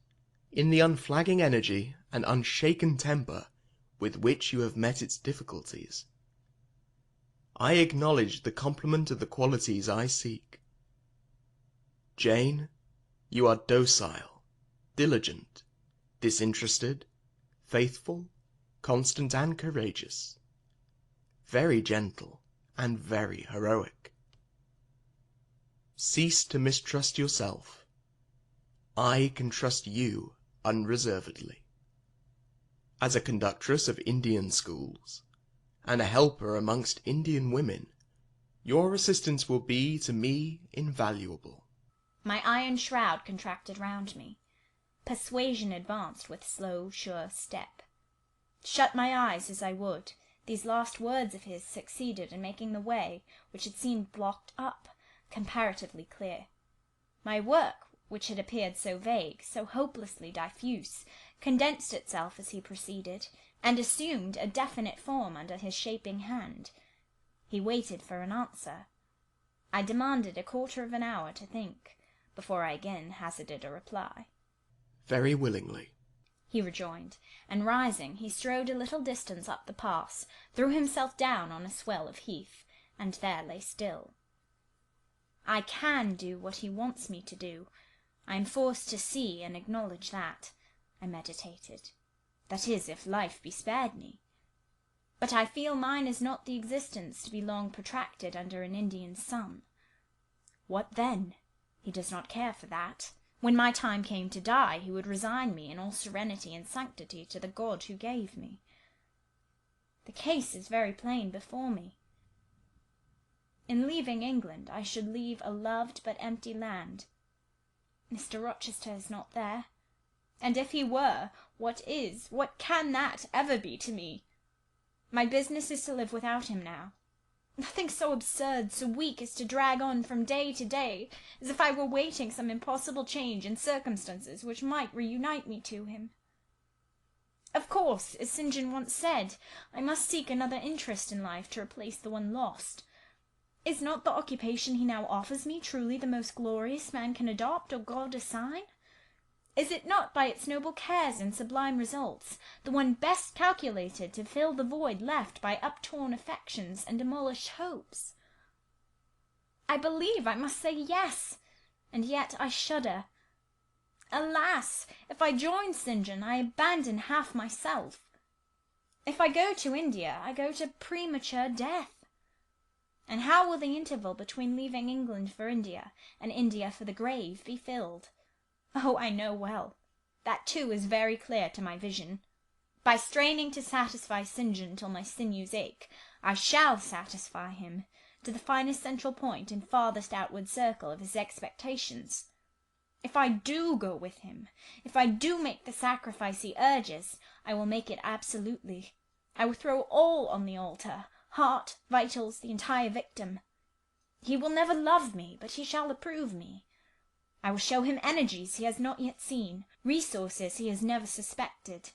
In the unflagging energy and unshaken temper with which you have met its difficulties. I acknowledge the complement of the qualities I seek. Jane, you are docile, diligent, disinterested, faithful, constant and courageous, very gentle and very heroic. Cease to mistrust yourself. I can trust you unreservedly. As a conductress of Indian schools, and a helper amongst Indian women, your assistance will be to me invaluable. My iron shroud contracted round me. Persuasion advanced with slow, sure step. Shut my eyes as I would, these last words of his succeeded in making the way, which had seemed blocked up, comparatively clear. My work, which had appeared so vague, so hopelessly diffuse, condensed itself as he proceeded, and assumed a definite form under his shaping hand. He waited for an answer. I demanded a quarter of an hour to think, before I again hazarded a reply. Very willingly, he rejoined, and rising, he strode a little distance up the pass, threw himself down on a swell of heath, and there lay still. I can do what he wants me to do. I am forced to see and acknowledge that, I meditated. That is, if life be spared me. But I feel mine is not the existence to be long protracted under an Indian sun. What then? He does not care for that. When my time came to die, he would resign me in all serenity and sanctity to the God who gave me. The case is very plain before me. In leaving England, I should leave a loved but empty land. Mr. Rochester is not there, and if he were, what can that ever be to me? My business is to live without him now. Nothing so absurd, so weak, as to drag on from day to day, as if I were waiting some impossible change in circumstances which might reunite me to him. Of course, as St. John once said, I must seek another interest in life to replace the one lost. Is not the occupation he now offers me truly the most glorious man can adopt or God assign? Is it not, by its noble cares and sublime results, the one best calculated to fill the void left by uptorn affections and demolished hopes? I believe I must say yes, and yet I shudder. Alas! If I join St. John, I abandon half myself. If I go to India, I go to premature death. And how will the interval between leaving England for India and India for the grave be filled? Oh, I know well. That too is very clear to my vision. By straining to satisfy St. John till my sinews ache, I shall satisfy him to the finest central point and farthest outward circle of his expectations. If I do go with him, if I do make the sacrifice he urges, I will make it absolutely. I will throw all on the altar, heart, vitals, the entire victim. He will never love me, but he shall approve me. I will show him energies he has not yet seen, resources he has never suspected.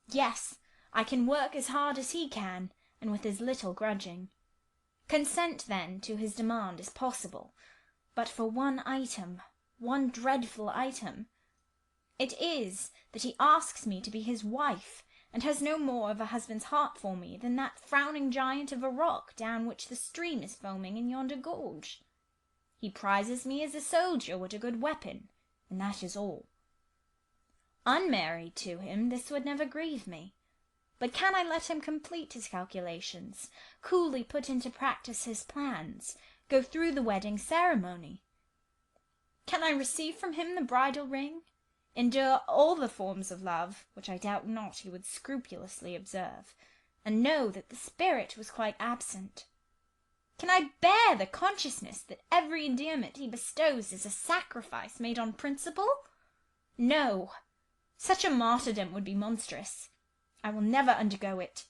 Yes, I can work as hard as he can, and with as little grudging. Consent, then, to his demand is possible, but for one item, one dreadful item. It is that he asks me to be his wife, and has no more of a husband's heart for me than that frowning giant of a rock down which the stream is foaming in yonder gorge. He prizes me as a soldier would a good weapon, and that is all. Unmarried to him, this would never grieve me. But can I let him complete his calculations, coolly put into practice his plans, go through the wedding ceremony? Can I receive from him the bridal ring, endure all the forms of love, which I doubt not he would scrupulously observe, and know that the spirit was quite absent? Can I bear the consciousness that every endearment he bestows is a sacrifice made on principle? No, such a martyrdom would be monstrous. I will never undergo it.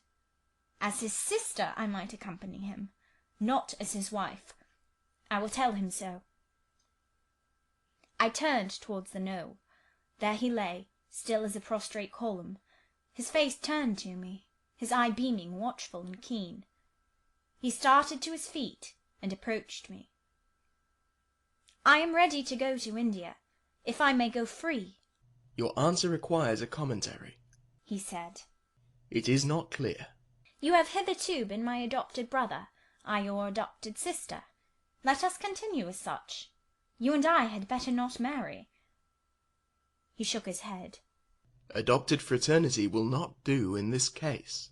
As his sister I might accompany him, not as his wife. I will tell him so. I turned towards the knoll. There he lay, still as a prostrate column, his face turned to me, his eye beaming, watchful and keen. He started to his feet and approached me. I am ready to go to India, if I may go free. Your answer requires a commentary, he said. It is not clear. You have hitherto been my adopted brother, I your adopted sister. Let us continue as such. You and I had better not marry. He shook his head. Adopted fraternity will not do in this case.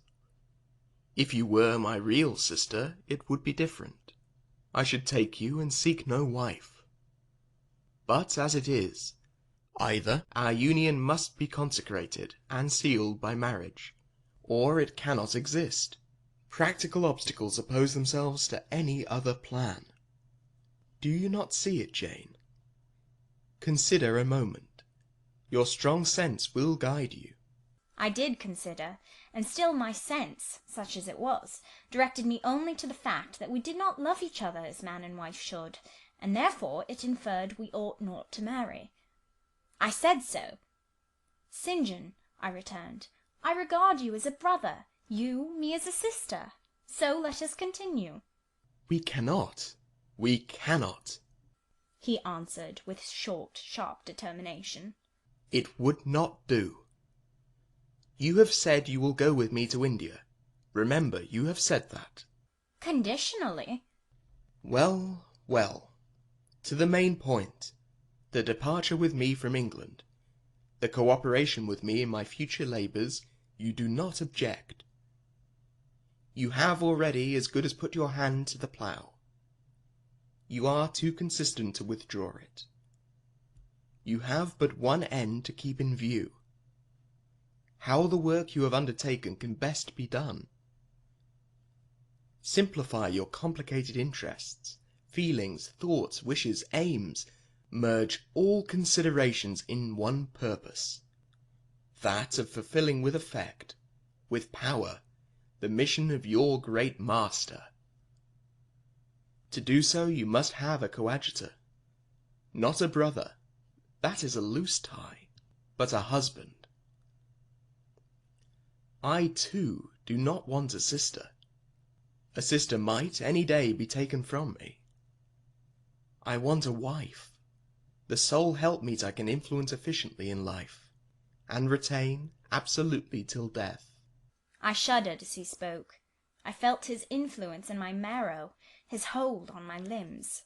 If you were my real sister, it would be different. I should take you and seek no wife. But as it is, either our union must be consecrated and sealed by marriage, or it cannot exist. Practical obstacles oppose themselves to any other plan. Do you not see it, Jane? Consider a moment. Your strong sense will guide you. I did consider, and still my sense, such as it was, directed me only to the fact that we did not love each other as man and wife should, and therefore it inferred we ought not to marry. I said so. St. John, I returned, I regard you as a brother, you me as a sister. So let us continue. We cannot, he answered with short, sharp determination. It would not do. You have said you will go with me to India. Remember, you have said that. Conditionally. Well, well. To the main point. The departure with me from England. The cooperation with me in my future labours, you do not object. You have already as good as put your hand to the plough. You are too consistent to withdraw it. You have but one end to keep in view. How the work you have undertaken can best be done. Simplify your complicated interests, feelings, thoughts, wishes, aims. Merge all considerations in one purpose, that of fulfilling with effect, with power, the mission of your great master. To do so you must have a coadjutor, not a brother, that is a loose tie, but a husband. I, too, do not want a sister. A sister might any day be taken from me. I want a wife, the sole helpmeet I can influence efficiently in life, and retain absolutely till death. I shuddered as he spoke. I felt his influence in my marrow, his hold on my limbs.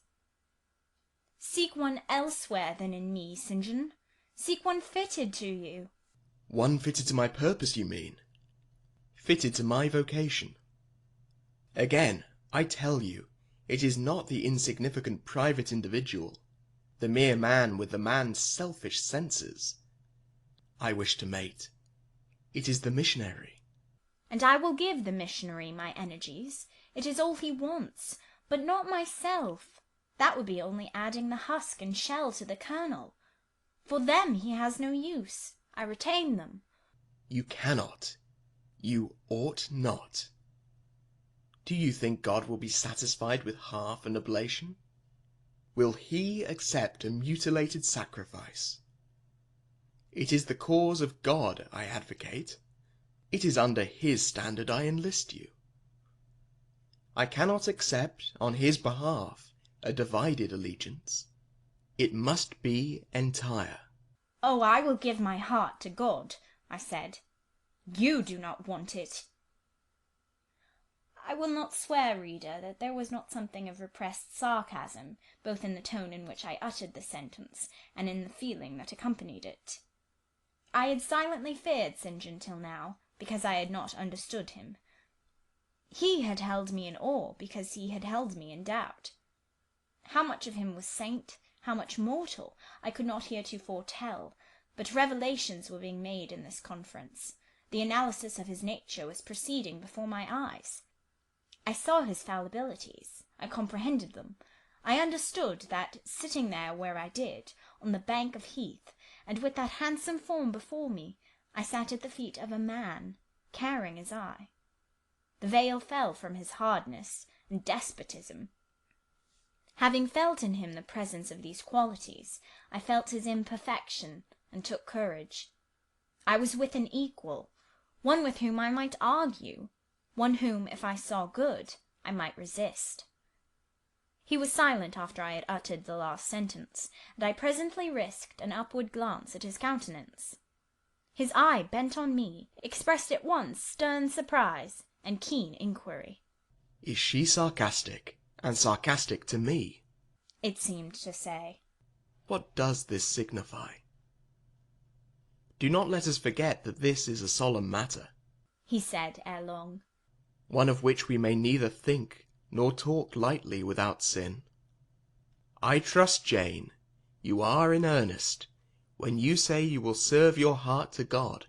Seek one elsewhere than in me, St. John. Seek one fitted to you. One fitted to my purpose, you mean? fitted to my vocation. Again, I tell you, it is not the insignificant private individual, the mere man with the man's selfish senses, I wish to mate. It is the missionary. And I will give the missionary my energies. It is all he wants, but not myself. That would be only adding the husk and shell to the kernel. For them he has no use. I retain them. You cannot. You ought not. Do you think God will be satisfied with half an oblation? Will he accept a mutilated sacrifice? It is the cause of God I advocate. It is under his standard I enlist you. I cannot accept, on his behalf, a divided allegiance. It must be entire. Oh, I will give my heart to God, I said. You do not want it. I will not swear, reader, that there was not something of repressed sarcasm, both in the tone in which I uttered the sentence, and in the feeling that accompanied it. I had silently feared St. John till now, because I had not understood him. He had held me in awe, because he had held me in doubt. How much of him was saint, how much mortal, I could not heretofore tell, but revelations were being made in this conference. The analysis of his nature was proceeding before my eyes. I saw his fallibilities. I comprehended them. I understood that, sitting there where I did, on the bank of heath, and with that handsome form before me, I sat at the feet of a man, caring as I. The veil fell from his hardness and despotism. Having felt in him the presence of these qualities, I felt his imperfection, and took courage. I was with an equal, one with whom I might argue, one whom, if I saw good, I might resist. He was silent after I had uttered the last sentence, and I presently risked an upward glance at his countenance. His eye, bent on me, expressed at once stern surprise and keen inquiry. Is she sarcastic, and sarcastic to me? It seemed to say. What does this signify? Do not let us forget that this is a solemn matter, he said ere long, one of which we may neither think nor talk lightly without sin. I trust, Jane, you are in earnest when you say you will serve your heart to God.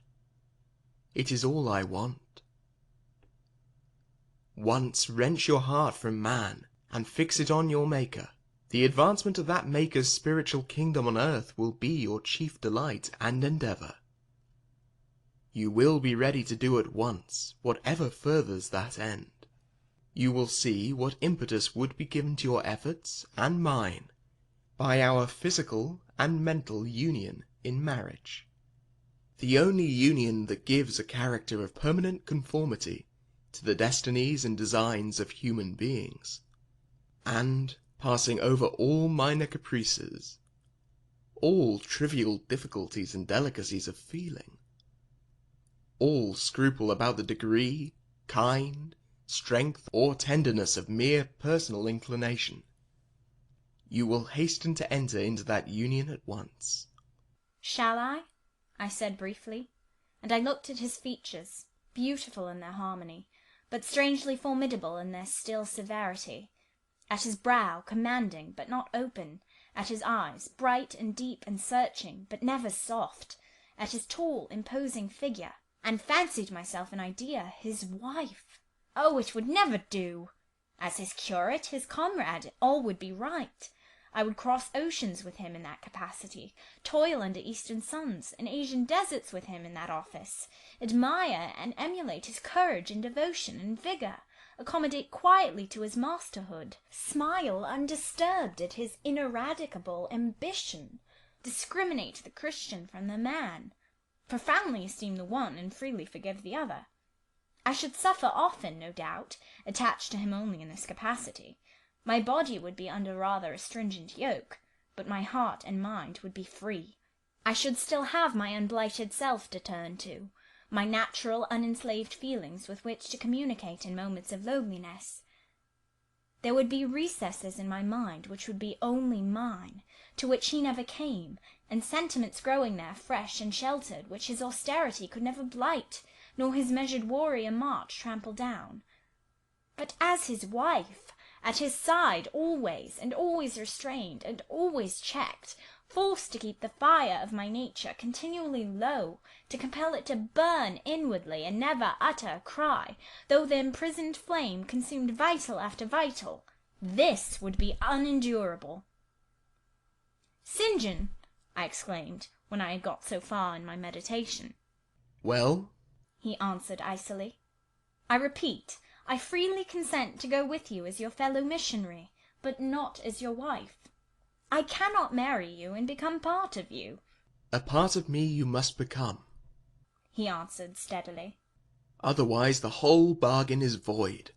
It is all I want. Once wrench your heart from man and fix it on your Maker. The advancement of that Maker's spiritual kingdom on earth will be your chief delight and endeavour. You will be ready to do at once whatever furthers that end. You will see what impetus would be given to your efforts and mine by our physical and mental union in marriage, the only union that gives a character of permanent conformity to the destinies and designs of human beings, and, passing over all minor caprices, all trivial difficulties and delicacies of feeling, all scruple about the degree, kind, strength, or tenderness of mere personal inclination, you will hasten to enter into that union at once. Shall I said briefly, and I looked at his features, beautiful in their harmony, but strangely formidable in their still severity, at his brow, commanding but not open, at his eyes, bright and deep and searching, but never soft, at his tall, imposing figure, and fancied myself an idea, his wife. Oh, it would never do! As his curate, his comrade, all would be right. I would cross oceans with him in that capacity, toil under eastern suns, in Asian deserts with him in that office, admire and emulate his courage and devotion and vigour, accommodate quietly to his masterhood, smile undisturbed at his ineradicable ambition, discriminate the Christian from the man, profoundly esteem the one and freely forgive the other. I should suffer often, no doubt, attached to him only in this capacity. My body would be under rather a stringent yoke, but my heart and mind would be free. I should still have my unblighted self to turn to, my natural unenslaved feelings with which to communicate in moments of loneliness. There would be recesses in my mind which would be only mine, to which he never came, and sentiments growing there fresh and sheltered which his austerity could never blight, nor his measured warrior march trample down. But as his wife, at his side always, and always restrained, and always checked, forced to keep the fire of my nature continually low, to compel it to burn inwardly and never utter a cry, though the imprisoned flame consumed vital after vital, this would be unendurable. "St. John," I exclaimed, when I had got so far in my meditation. "Well?" he answered icily. "I repeat, I freely consent to go with you as your fellow missionary, but not as your wife. I cannot marry you and become part of you." "A part of me you must become," he answered steadily. "Otherwise the whole bargain is void.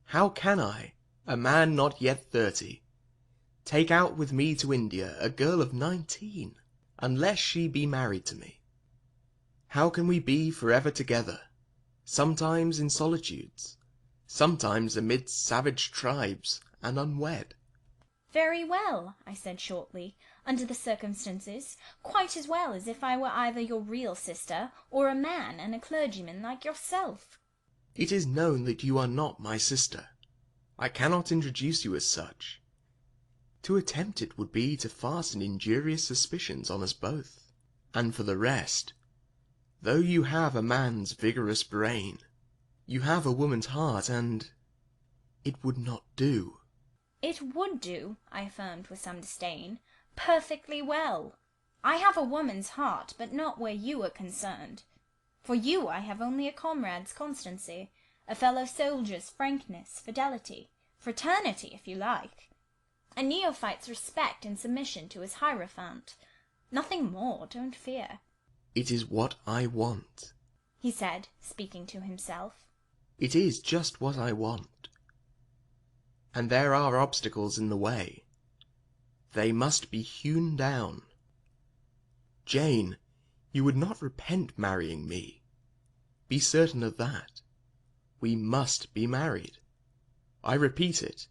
How can I, a man not yet 30, take out with me to India a girl of 19, unless she be married to me? How can we be forever together, sometimes in solitudes, sometimes amidst savage tribes, and unwed?" "Very well," I said shortly, "under the circumstances, quite as well as if I were either your real sister, or a man and a clergyman like yourself." "It is known that you are not my sister. I cannot introduce you as such. To attempt it would be to fasten injurious suspicions on us both. And for the rest, though you have a man's vigorous brain, you have a woman's heart, and it would not do." "It would do," I affirmed with some disdain, "perfectly well. I have a woman's heart, but not where you are concerned. For you I have only a comrade's constancy, a fellow soldier's frankness, fidelity, fraternity, if you like, a neophyte's respect and submission to his hierophant. Nothing more, don't fear." "It is what I want," he said, speaking to himself. "It is just what I want. And there are obstacles in the way. They must be hewn down. Jane, you would not repent marrying me. Be certain of that. We must be married. I repeat it,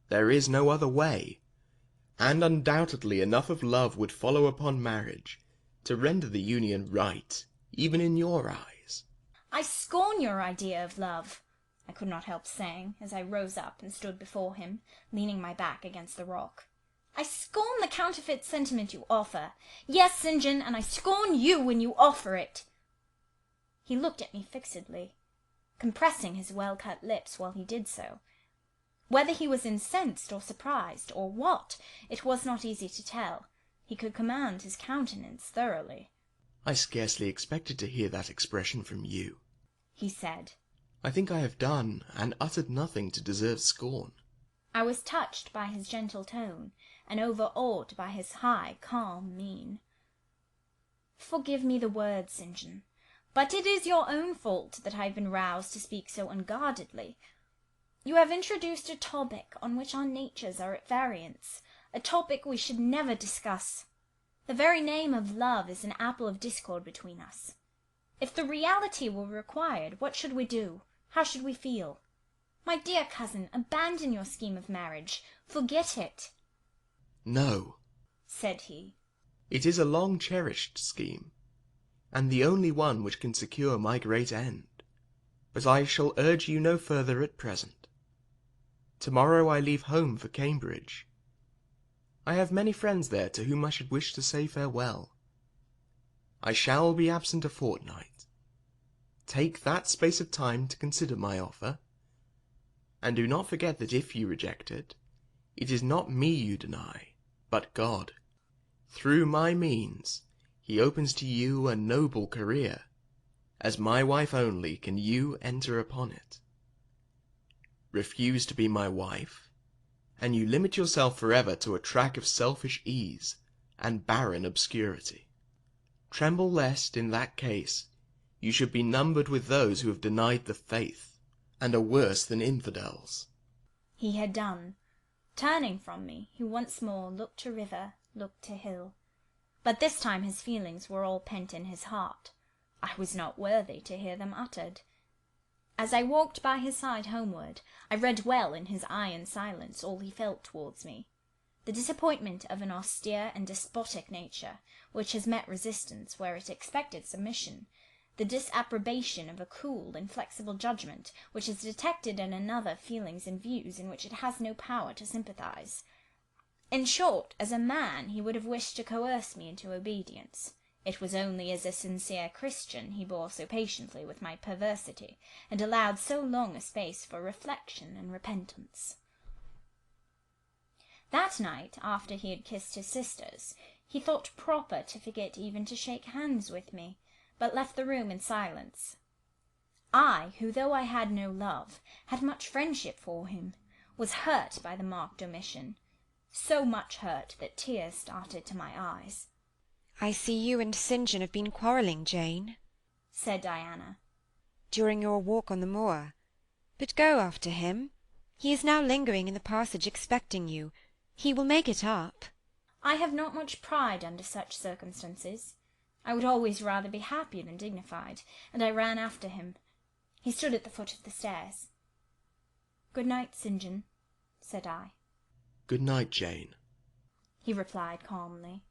there is no other way, and undoubtedly enough of love would follow upon marriage to render the union right, even in your eyes." "I scorn your idea of love," I could not help saying, as I rose up and stood before him, leaning my back against the rock. "I scorn the counterfeit sentiment you offer. Yes, St. John, and I scorn you when you offer it." He looked at me fixedly, compressing his well-cut lips while he did so. Whether he was incensed or surprised, or what, it was not easy to tell. He could command his countenance thoroughly. "I scarcely expected to hear that expression from you," he said. "I think I have done and uttered nothing to deserve scorn." I was touched by his gentle tone, and overawed by his high, calm mien. "Forgive me the words, St. John, but it is your own fault that I have been roused to speak so unguardedly. You have introduced a topic on which our natures are at variance, a topic we should never discuss. The very name of love is an apple of discord between us. If the reality were required, what should we do? How should we feel? My dear cousin, abandon your scheme of marriage. Forget it." "No," said he. "it is a long-cherished scheme, and the only one which can secure my great end. But I shall urge you no further at present. Tomorrow I leave home for Cambridge. I have many friends there to whom I should wish to say farewell. I shall be absent a fortnight. Take that space of time to consider my offer, and do not forget that if you reject it, it is not me you deny, but God. Through my means, he opens to you a noble career. As my wife only can you enter upon it. Refuse to be my wife, and you limit yourself forever to a track of selfish ease and barren obscurity. Tremble lest, in that case, you should be numbered with those who have denied the faith, and are worse than infidels." He had done. Turning from me, he once more looked to river, looked to hill. But this time his feelings were all pent in his heart. I was not worthy to hear them uttered. As I walked by his side homeward, I read well in his iron silence all he felt towards me. The disappointment of an austere and despotic nature, which has met resistance where it expected submission, the disapprobation of a cool, inflexible judgment, which has detected in another feelings and views in which it has no power to sympathize. In short, as a man, he would have wished to coerce me into obedience. It was only as a sincere Christian he bore so patiently with my perversity, and allowed so long a space for reflection and repentance. That night, after he had kissed his sisters, he thought proper to forget even to shake hands with me, but left the room in silence. I, who, though I had no love, had much friendship for him, was hurt by the marked omission, so much hurt that tears started to my eyes. "I see you and St. John have been quarrelling, Jane," said Diana, "during your walk on the moor. But go after him. He is now lingering in the passage expecting you. He will make it up." I have not much pride under such circumstances. I would always rather be happy than dignified, and I ran after him. He stood at the foot of the stairs. "Good night, St. John," said I. "Good night, Jane," he replied calmly.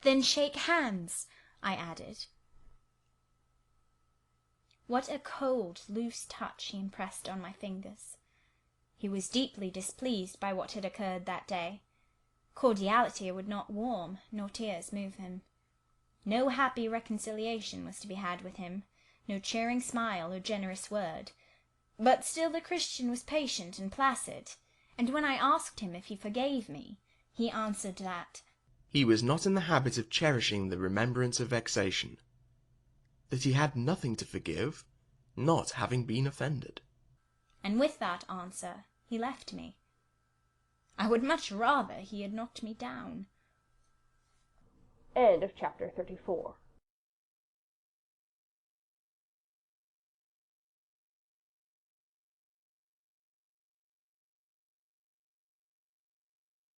"Then shake hands," I added. What a cold, loose touch he impressed on my fingers! He was deeply displeased by what had occurred that day. Cordiality would not warm, nor tears move him. No happy reconciliation was to be had with him, no cheering smile or generous word. But still the Christian was patient and placid, and when I asked him if he forgave me, he answered that he was not in the habit of cherishing the remembrance of vexation, that he had nothing to forgive, not having been offended. And with that answer he left me. I would much rather he had knocked me down. End of Chapter 34.